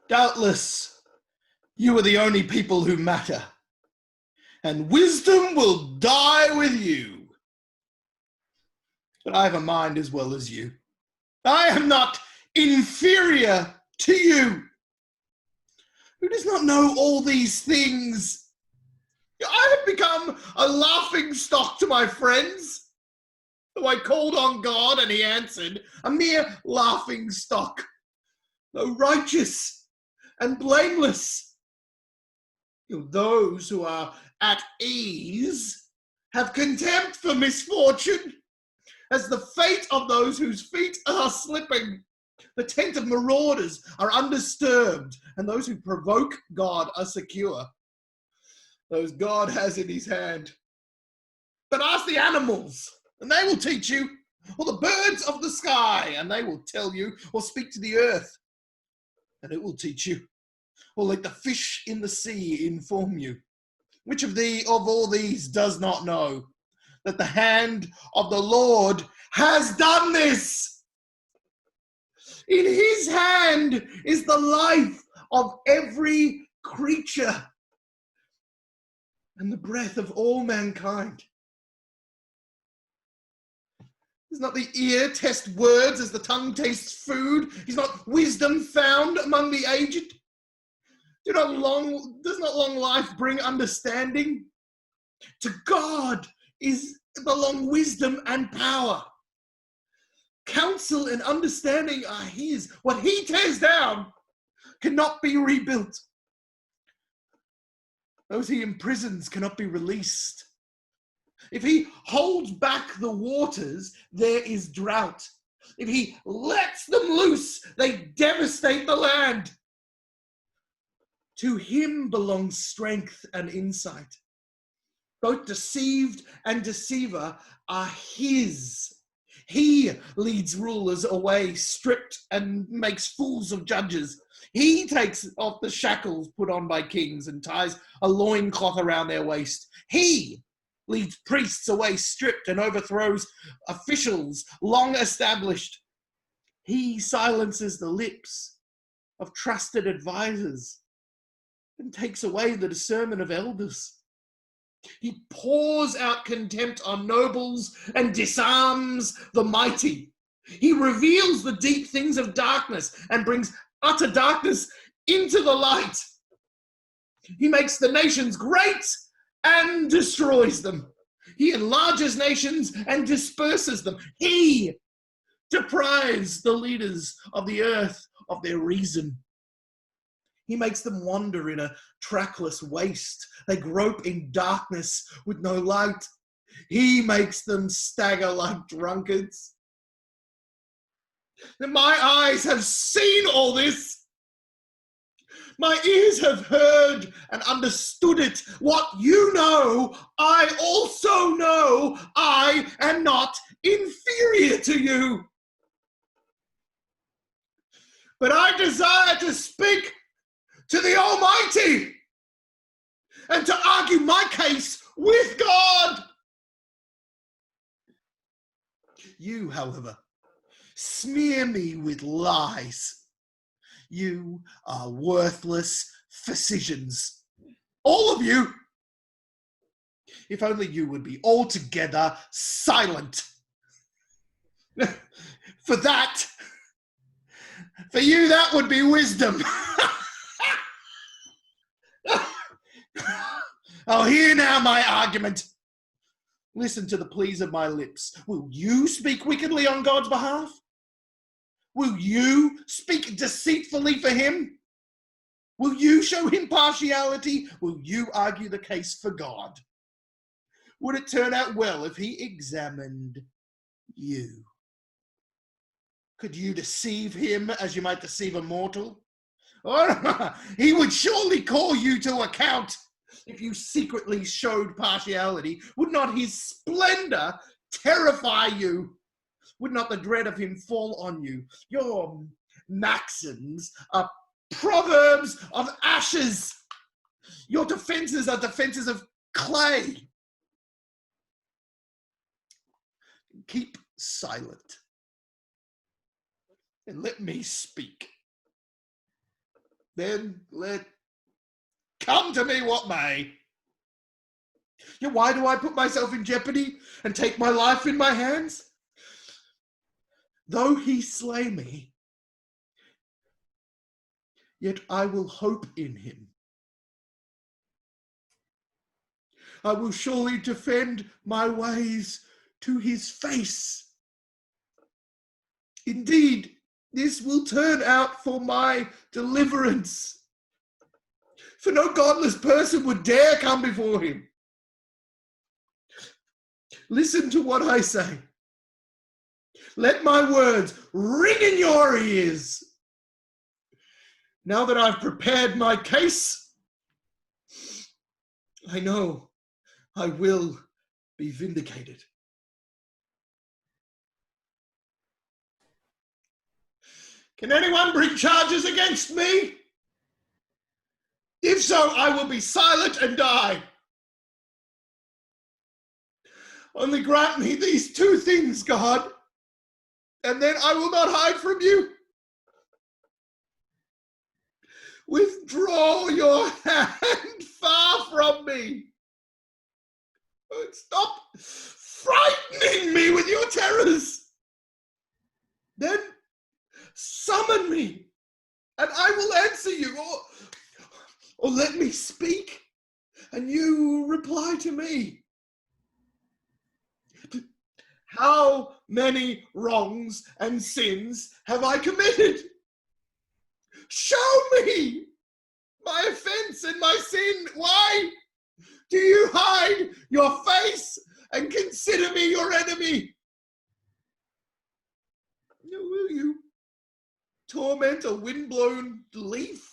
Doubtless, you are the only people who matter, and wisdom will die with you. But I have a mind as well as you. I am not inferior to you. Who does not know all these things? I have become a laughing stock to my friends. Though I called on God and he answered, a mere laughing stock, though righteous and blameless. Those who are at ease have contempt for misfortune, as the fate of those whose feet are slipping. The tent of marauders are undisturbed, and those who provoke God are secure. Those God has in his hand. But ask the animals, and they will teach you, or the birds of the sky, and they will tell you, or speak to the earth, and it will teach you, or let the fish in the sea inform you. Which of all these does not know that the hand of the Lord has done this? In his hand is the life of every creature and the breath of all mankind. Does not the ear test words as the tongue tastes food? Is not wisdom found among the aged? Does not long life bring understanding? To God belong wisdom and power. Counsel and understanding are his. What he tears down cannot be rebuilt. Those he imprisons cannot be released. If he holds back the waters, there is drought. If he lets them loose, they devastate the land. To him belongs strength and insight. Both deceived and deceiver are his. He leads rulers away, stripped, and makes fools of judges. He takes off the shackles put on by kings and ties a loincloth around their waist. He leads priests away stripped and overthrows officials long established. He silences the lips of trusted advisors and takes away the discernment of elders. He pours out contempt on nobles and disarms the mighty. He reveals the deep things of darkness and brings utter darkness into the light. He makes the nations great and destroys them. He enlarges nations and disperses them. He deprives the leaders of the earth of their reason. He makes them wander in a trackless waste. They grope in darkness with no light. He makes them stagger like drunkards. And my eyes have seen all this. My ears have heard and understood it. What you know, I also know. I am not inferior to you. But I desire to speak to the Almighty and to argue my case with God. You, however, smear me with lies. You are worthless physicians. All of you. If only you would be altogether silent. For you, that would be wisdom. Oh, hear now my argument. Listen to the pleas of my lips. Will you speak wickedly on God's behalf? Will you speak deceitfully for him? Will you show him partiality? Will you argue the case for God? Would it turn out well if he examined you? Could you deceive him as you might deceive a mortal? Oh, he would surely call you to account if you secretly showed partiality. Would not his splendor terrify you? Would not the dread of him fall on you? Your maxims are proverbs of ashes. Your defenses are defenses of clay. Keep silent and let me speak. then let come to me what may. Yet why do I put myself in jeopardy and take my life in my hands? Though he slay me, yet I will hope in him. I will surely defend my ways to his face. Indeed, this will turn out for my deliverance. For no godless person would dare come before him. Listen to what I say. Let my words ring in your ears. Now that I've prepared my case, I know I will be vindicated. Can anyone bring charges against me? If so, I will be silent and die. Only grant me these two things, God, and then I will not hide from you. Withdraw your hand far from me. Stop frightening me with your terrors. Then summon me, and I will answer you, or let me speak, and you reply to me. How many wrongs and sins have I committed? Show me my offense and my sin. Why do you hide your face and consider me your enemy? Will you torment a windblown leaf?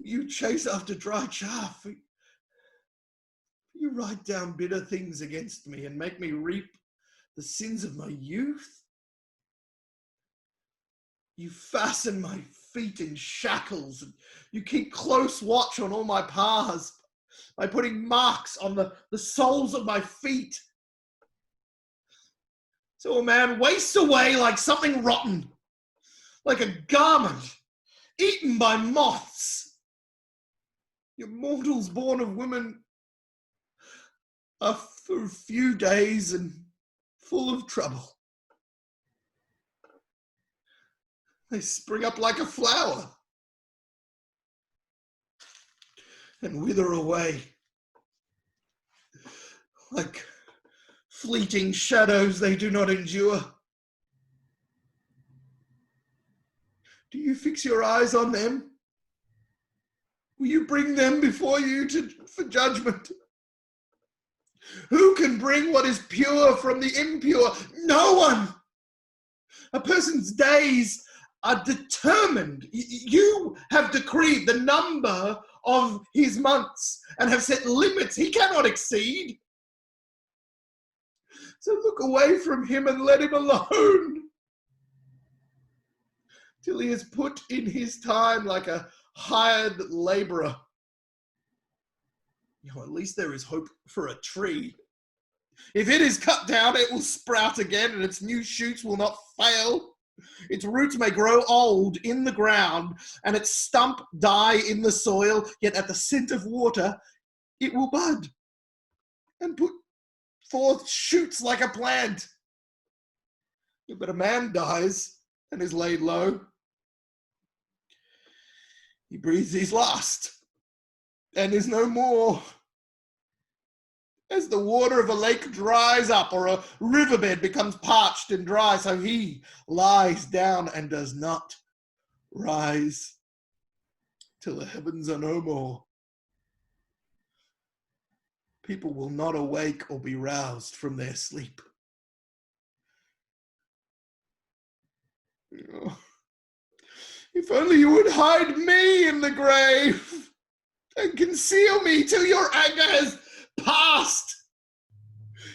You chase after dry chaff. You write down bitter things against me and make me reap the sins of my youth. You fasten my feet in shackles, and you keep close watch on all my paths by putting marks on the soles of my feet. So a man wastes away like something rotten, like a garment eaten by moths. Your mortals born of women are for a few days and full of trouble. They spring up like a flower and wither away like fleeting shadows they do not endure. Do you fix your eyes on them? Will you bring them before you for judgment? Who can bring what is pure from the impure? No one. A person's days are determined. You have decreed the number of his months and have set limits he cannot exceed. So look away from him and let him alone till he is put in his time like a hired laborer. At least there is hope for a tree. If it is cut down, it will sprout again, and its new shoots will not fail. Its roots may grow old in the ground, and its stump die in the soil, yet at the scent of water it will bud and put forth shoots like a plant. But a man dies and is laid low. He breathes his last and is no more. As the water of a lake dries up or a riverbed becomes parched and dry, so he lies down and does not rise till the heavens are no more. People will not awake or be roused from their sleep. Oh, if only you would hide me in the grave and conceal me till your anger has passed.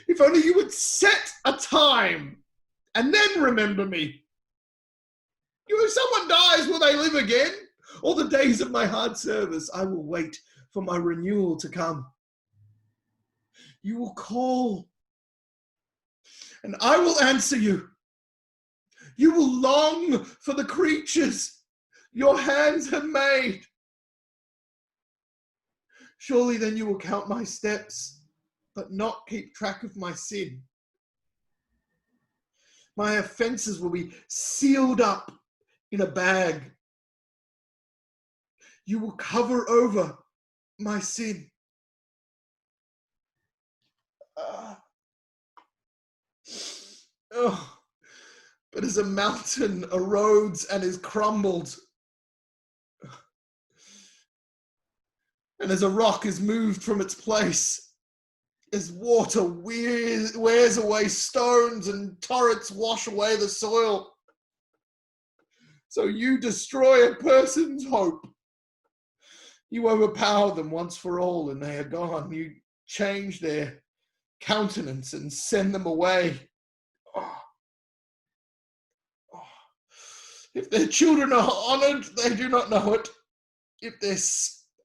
If only you would set a time and then remember me. If someone dies, will they live again? All the days of my hard service, I will wait for my renewal to come. You will call, and I will answer you. You will long for the creatures. your hands have made. Surely then you will count my steps, but not keep track of my sin. My offenses will be sealed up in a bag. You will cover over my sin. But as a mountain erodes and is crumbled, and as a rock is moved from its place, as water wears away stones and torrents wash away the soil, so you destroy a person's hope. You overpower them once for all and they are gone. You change their countenance and send them away. If their children are honored, they do not know it. If their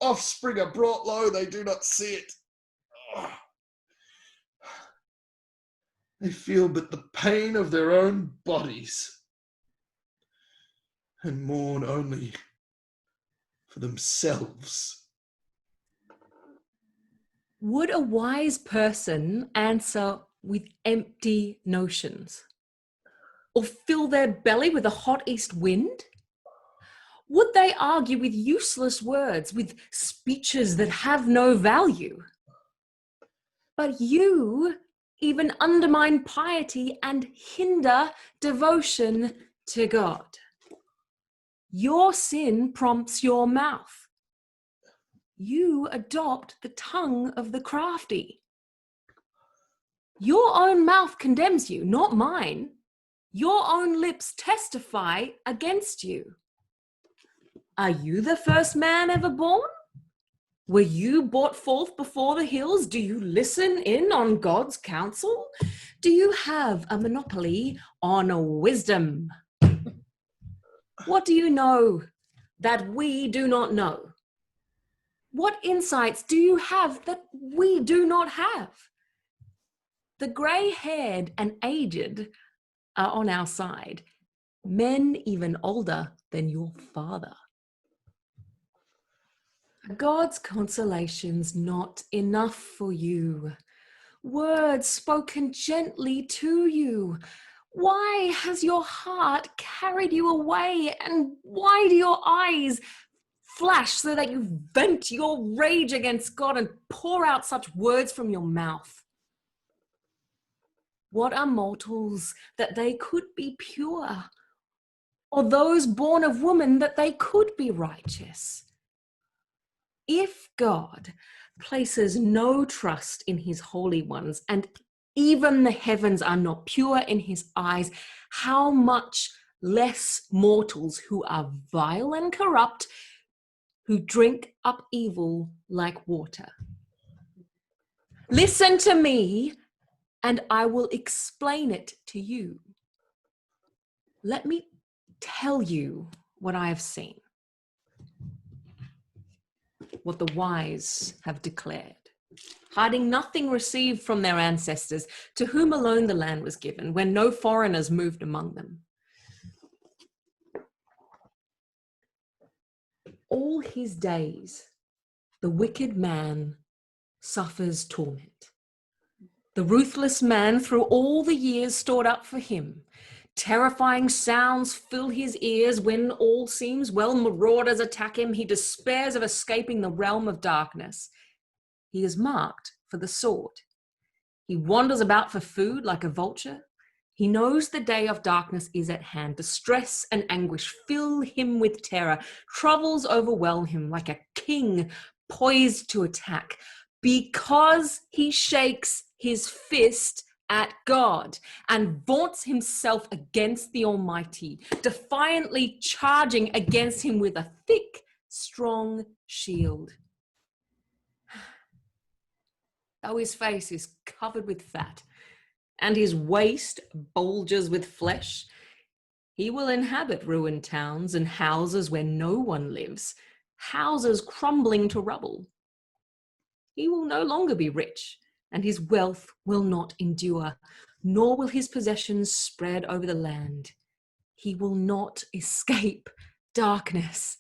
offspring are brought low, they do not see it. They feel but the pain of their own bodies and mourn only for themselves. Would a wise person answer with empty notions? Or fill their belly with a hot east wind? Would they argue with useless words, with speeches that have no value? But you even undermine piety and hinder devotion to God. Your sin prompts your mouth. You adopt the tongue of the crafty. Your own mouth condemns you, not mine. Your own lips testify against you. Are you the first man ever born? Were you brought forth before the hills? Do you listen in on God's counsel? Do you have a monopoly on wisdom? What do you know that we do not know? What insights do you have that we do not have? The grey-haired and aged are on our side, men even older than your father. God's consolation's not enough for you. Words spoken gently to you. Why has your heart carried you away, and why do your eyes flash so that you vent your rage against God and pour out such words from your mouth? What are mortals that they could be pure, or those born of woman that they could be righteous? If God places no trust in his holy ones, and even the heavens are not pure in his eyes, how much less mortals who are vile and corrupt, who drink up evil like water. Listen to me, and I will explain it to you. Let me tell you what I have seen, what the wise have declared, hiding nothing received from their ancestors, to whom alone the land was given, when no foreigners moved among them. All his days, the wicked man suffers torment. The ruthless man, through all the years stored up for him, terrifying sounds fill his ears. When all seems well, marauders attack him. He despairs of escaping the realm of darkness. He is marked for the sword. He wanders about for food like a vulture. He knows the day of darkness is at hand. Distress and anguish fill him with terror. Troubles overwhelm him like a king poised to attack, because he shakes his fist at God and vaunts himself against the Almighty, defiantly charging against him with a thick, strong shield. Though his face is covered with fat and his waist bulges with flesh, he will inhabit ruined towns and houses where no one lives, houses crumbling to rubble. He will no longer be rich, and his wealth will not endure, nor will his possessions spread over the land. He will not escape darkness.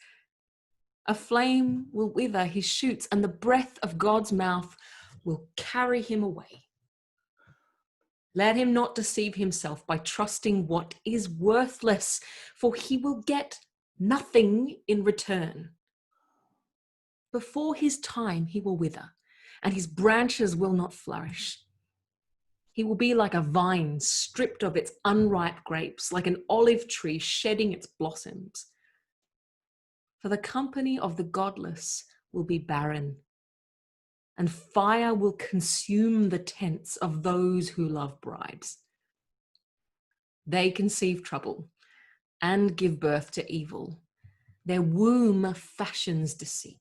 A flame will wither his shoots, and the breath of God's mouth will carry him away. Let him not deceive himself by trusting what is worthless, for he will get nothing in return. Before his time he will wither, and his branches will not flourish. He will be like a vine stripped of its unripe grapes, like an olive tree shedding its blossoms. For the company of the godless will be barren, and fire will consume the tents of those who love bribes. They conceive trouble and give birth to evil. Their womb fashions deceit.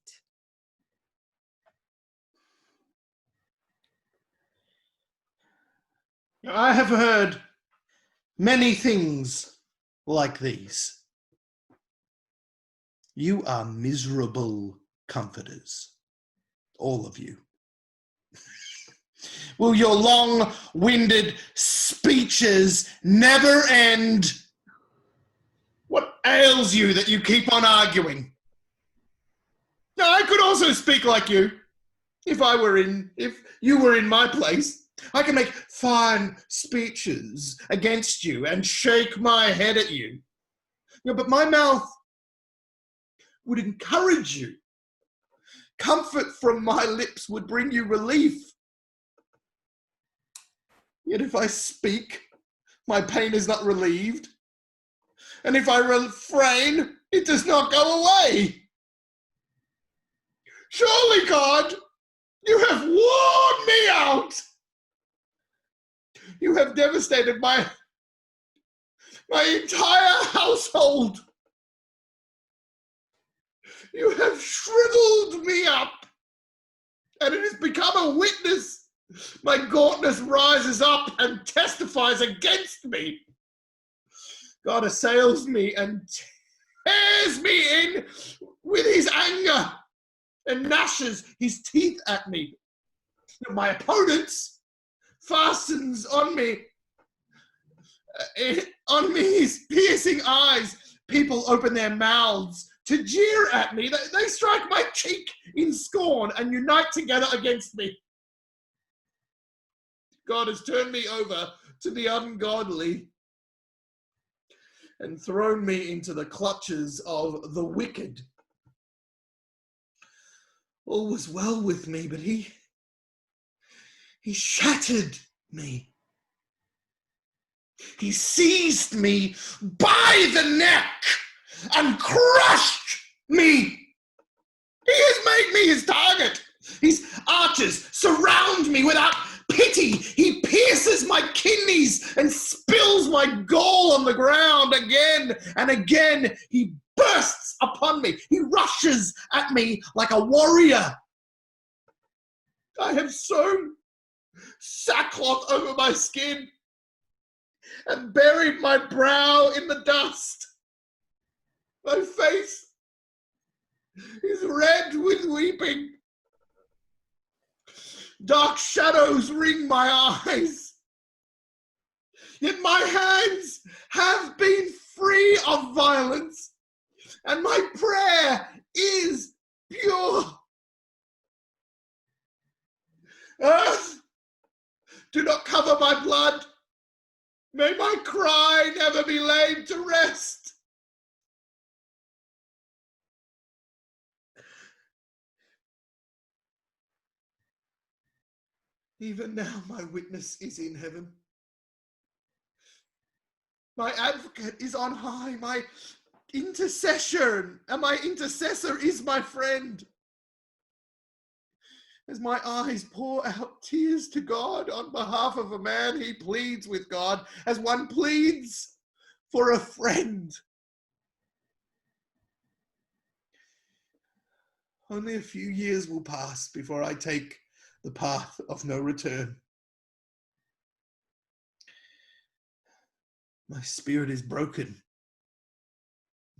I have heard many things like these. You are miserable comforters, all of you. Will your long-winded speeches never end? What ails you that you keep on arguing? Now, I could also speak like you if you were in my place. I can make fine speeches against you and shake my head at you. But my mouth would encourage you. Comfort from my lips would bring you relief. Yet if I speak, my pain is not relieved. And if I refrain, it does not go away. Surely, God, you have worn me out. You have devastated my entire household. You have shriveled me up, and it has become a witness. My gauntness rises up and testifies against me. God assails me and tears me in with his anger and gnashes his teeth at me. My opponents fastens on me his piercing eyes. People open their mouths to jeer at me. They strike my cheek in scorn and unite together against me. God has turned me over to the ungodly and thrown me into the clutches of the wicked. All was well with me, but he shattered me. He seized me by the neck and crushed me. He has made me his target. His archers surround me without pity. He pierces my kidneys and spills my gall on the ground again and again. He bursts upon me. He rushes at me like a warrior. I have sewn sackcloth over my skin and buried my brow in the dust. My face is red with weeping. Dark shadows ring my eyes. Yet my hands have been free of violence, and my prayer is pure. Earth, do not cover my blood. May my cry never be laid to rest. Even now my witness is in heaven. My advocate is on high. My intercession and my intercessor is my friend. As my eyes pour out tears to God on behalf of a man, he pleads with God as one pleads for a friend. Only a few years will pass before I take the path of no return. My spirit is broken.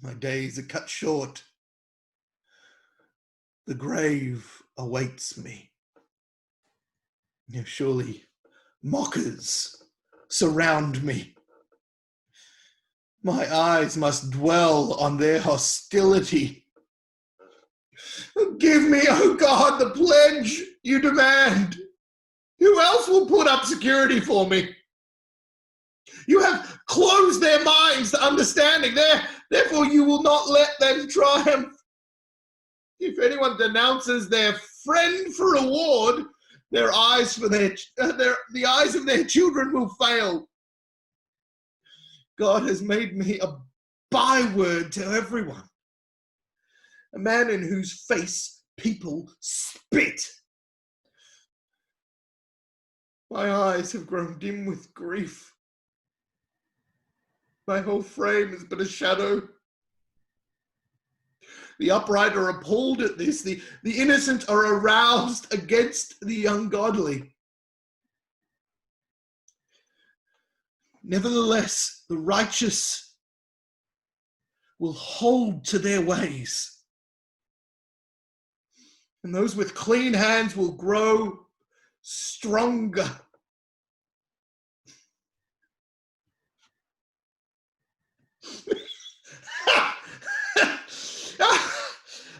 My days are cut short. The grave awaits me. Surely mockers surround me. My eyes must dwell on their hostility. Give me, O God, the pledge you demand. Who else will put up security for me? You have closed their minds to understanding. Therefore, you will not let them triumph. If anyone denounces their friend for reward, the eyes of their children will fail. God has made me a byword to everyone, a man in whose face people spit. My eyes have grown dim with grief. My whole frame is but a shadow. The upright are appalled at this. The innocent are aroused against the ungodly. Nevertheless, the righteous will hold to their ways, and those with clean hands will grow stronger.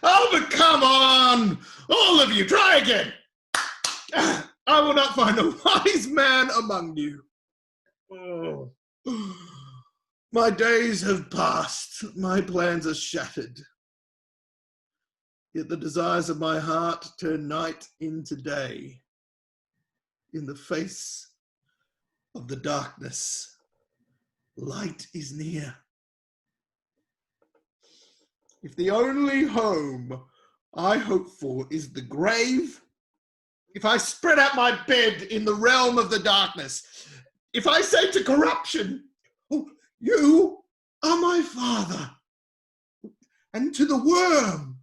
Oh, but come on, all of you, try again. I will not find a wise man among you. Oh. My days have passed, my plans are shattered. Yet the desires of my heart turn night into day. In the face of the darkness, light is near. If the only home I hope for is the grave, if I spread out my bed in the realm of the darkness, if I say to corruption, oh, you are my father, and to the worm,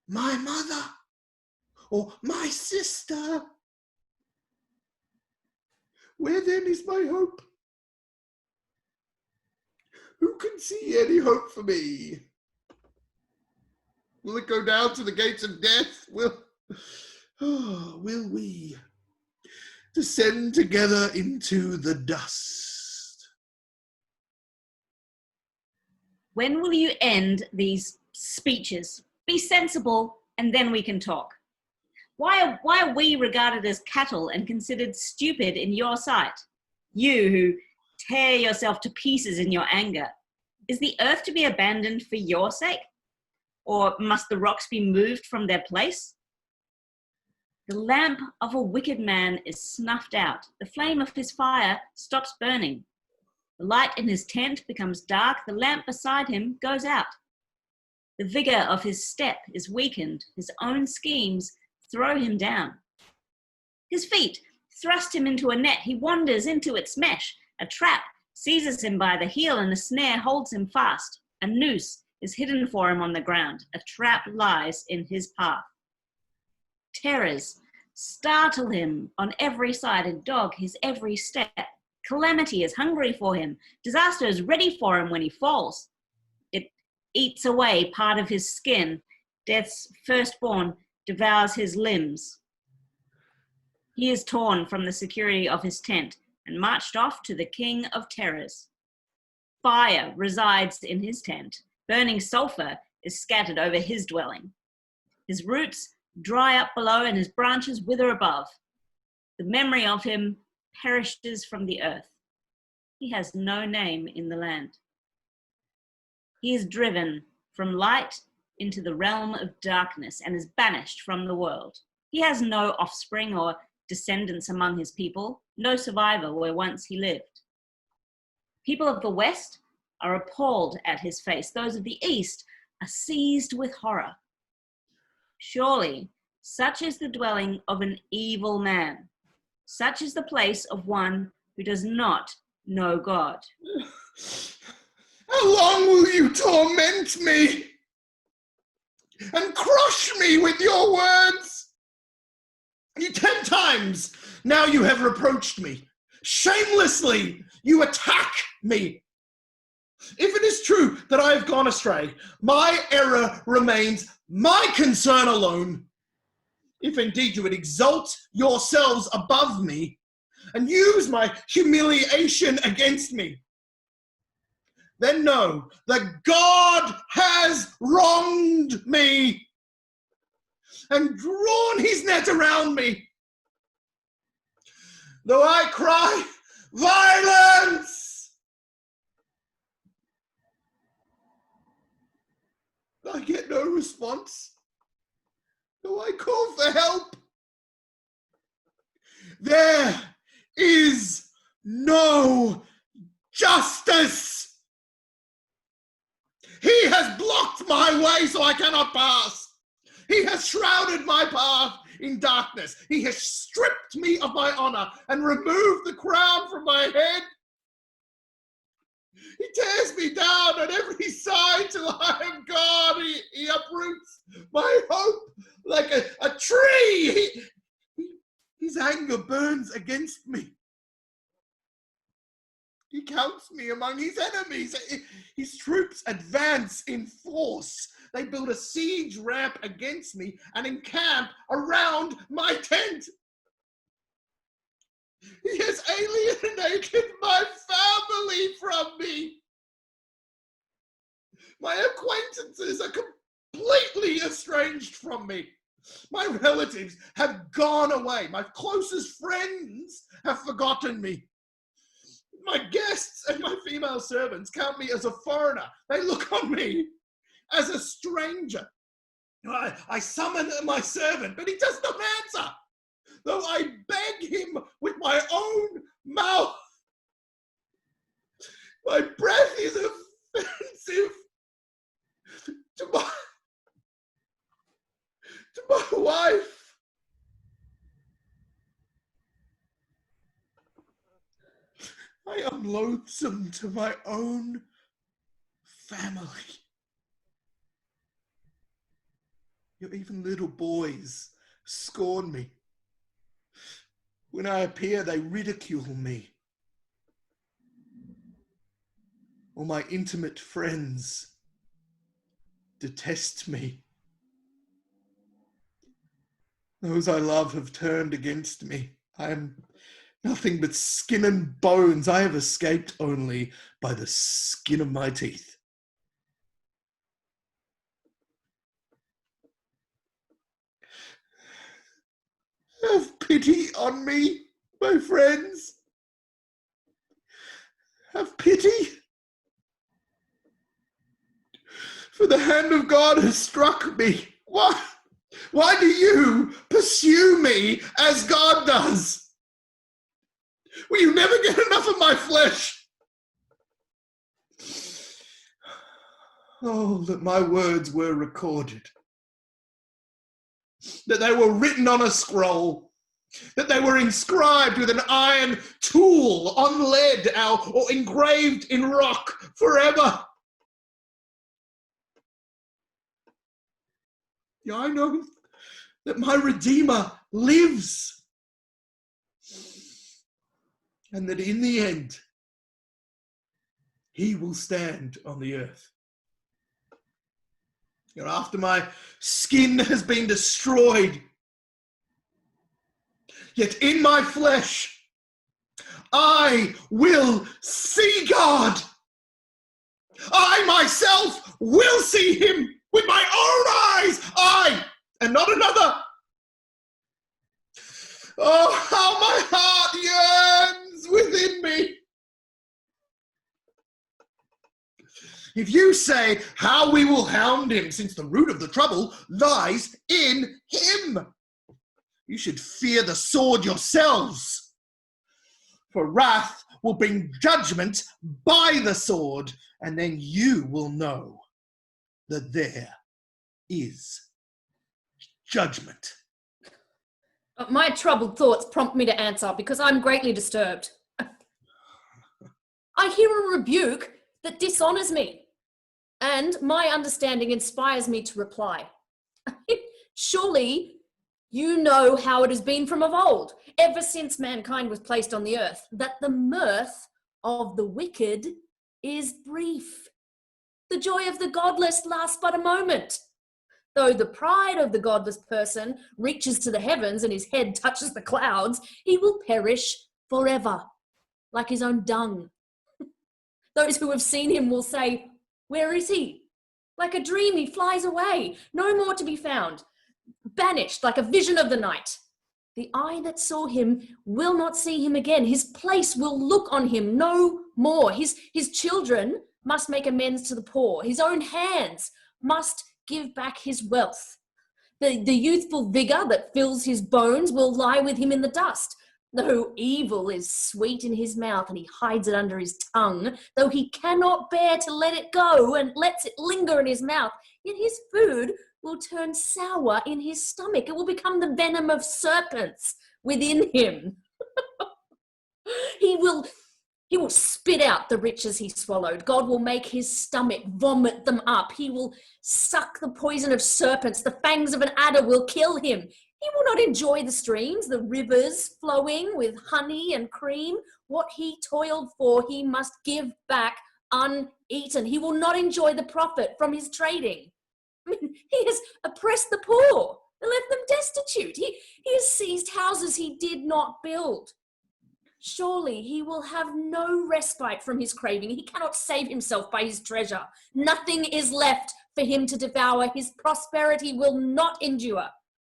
my mother, or my sister, where then is my hope? Who can see any hope for me? Will it go down to the gates of death? Will we descend together into the dust? When will you end these speeches? Be sensible, and then we can talk. Why are we regarded as cattle and considered stupid in your sight? You who tear yourself to pieces in your anger. Is the earth to be abandoned for your sake? Or must the rocks be moved from their place? The lamp of a wicked man is snuffed out. The flame of his fire stops burning. The light in his tent becomes dark. The lamp beside him goes out. The vigor of his step is weakened. His own schemes throw him down. His feet thrust him into a net. He wanders into its mesh. A trap seizes him by the heel, and a snare holds him fast. A noose is hidden for him on the ground. A trap lies in his path. Terrors startle him on every side and dog his every step. Calamity is hungry for him. Disaster is ready for him when he falls. It eats away part of his skin. Death's firstborn devours his limbs. He is torn from the security of his tent and marched off to the king of terrors. Fire resides in his tent. Burning sulfur is scattered over his dwelling. His roots dry up below and his branches wither above. The memory of him perishes from the earth. He has no name in the land. He is driven from light into the realm of darkness and is banished from the world. He has no offspring or descendants among his people, no survivor where once he lived. People of the West are appalled at his face. Those of the East are seized with horror. Surely, such is the dwelling of an evil man. Such is the place of one who does not know God. How long will you torment me and crush me with your words? 10 times now you have reproached me. Shamelessly you attack me. If it is true that I have gone astray, my error remains my concern alone. If indeed you would exalt yourselves above me and use my humiliation against me, then know that God has wronged me and drawn his net around me. Though I cry, violence, I get no response. Though I call for help, there is no justice. He has blocked my way so I cannot pass. He has shrouded my path in darkness. He has stripped me of my honor and removed the crown from my head. He tears me down on every side till I am gone. He uproots my hope like a tree. His anger burns against me. He counts me among his enemies. His troops advance in force. They build a siege ramp against me and encamp around my tent. He has alienated my family from me. My acquaintances are completely estranged from me. My relatives have gone away. My closest friends have forgotten me. My guests and my female servants count me as a foreigner. They look on me as a stranger. I summon my servant, but he does not answer. Though I beg him with my own mouth, my breath is offensive to my wife. I am loathsome to my own family. Even little boys scorn me. When I appear, they ridicule me. All my intimate friends detest me. Those I love have turned against me. I am nothing but skin and bones. I have escaped only by the skin of my teeth. Have pity on me, my friends. Have pity. For the hand of God has struck me. Why do you pursue me as God does? Will you never get enough of my flesh? Oh, that my words were recorded, that they were written on a scroll, that they were inscribed with an iron tool on lead or engraved in rock forever. Yeah, I know that my Redeemer lives, and that in the end, he will stand on the earth. After my skin has been destroyed, yet in my flesh, I will see God. I myself will see him with my own eyes. I, and not another. Oh, how my heart yearns within me. If you say how we will hound him, since the root of the trouble lies in him, you should fear the sword yourselves. For wrath will bring judgment by the sword, and then you will know that there is judgment. My troubled thoughts prompt me to answer because I'm greatly disturbed. I hear a rebuke that dishonors me, and my understanding inspires me to reply. Surely you know how it has been from of old, ever since mankind was placed on the earth, that the mirth of the wicked is brief. The joy of the godless lasts but a moment. Though the pride of the godless person reaches to the heavens and his head touches the clouds, he will perish forever, like his own dung. Those who have seen him will say, "Where is he?" Like a dream, he flies away, no more to be found, banished like a vision of the night. The eye that saw him will not see him again. His place will look on him no more. His children must make amends to the poor. His own hands must give back his wealth. The youthful vigor that fills his bones will lie with him in the dust. Though evil is sweet in his mouth and he hides it under his tongue, though he cannot bear to let it go and lets it linger in his mouth, yet his food will turn sour in his stomach. It will become the venom of serpents within him. He will spit out the riches he swallowed. God will make his stomach vomit them up. He will suck the poison of serpents. The fangs of an adder will kill him. He will not enjoy the streams, the rivers flowing with honey and cream. What he toiled for, he must give back uneaten. He will not enjoy the profit from his trading. I mean, he has oppressed the poor and left them destitute. He has seized houses he did not build. Surely he will have no respite from his craving. He cannot save himself by his treasure. Nothing is left for him to devour. His prosperity will not endure.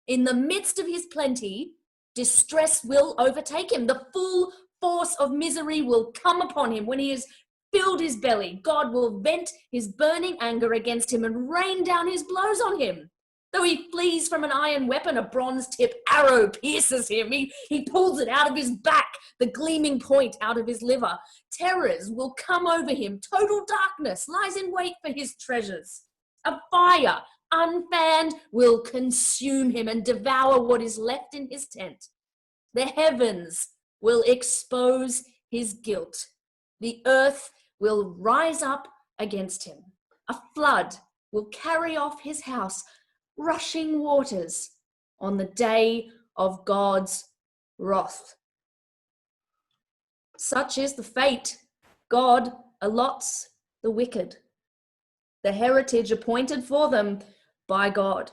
In the midst of his plenty, distress will overtake him. The full force of misery will come upon him. When he has filled his belly, God will vent his burning anger against him and rain down his blows on him. Though he flees from an iron weapon, a bronze-tip arrow pierces him. He pulls it out of his back, the gleaming point out of his liver. Terrors will come over him. Total darkness lies in wait for his treasures. A fire, unfanned, will consume him and devour what is left in his tent. The heavens will expose his guilt. The earth will rise up against him. A flood will carry off his house, rushing waters on the day of God's wrath. Such is the fate God allots the wicked, the heritage appointed for them by God.